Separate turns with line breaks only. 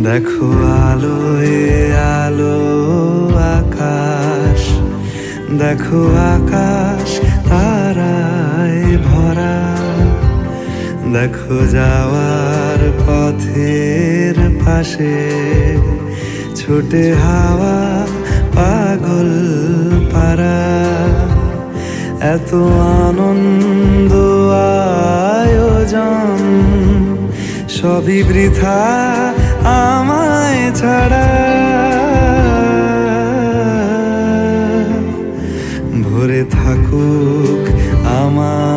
দেখো আলোয় আলো আকাশ, দেখো আকাশ তারায় ভরা, দেখো যাওয়ার পথের পাশে ছুটে হাওয়া পাগল পারা। এত আনন্দ আয়োজন সবই বৃথা আমায় ছাড়া। ভরে থাকুক আমার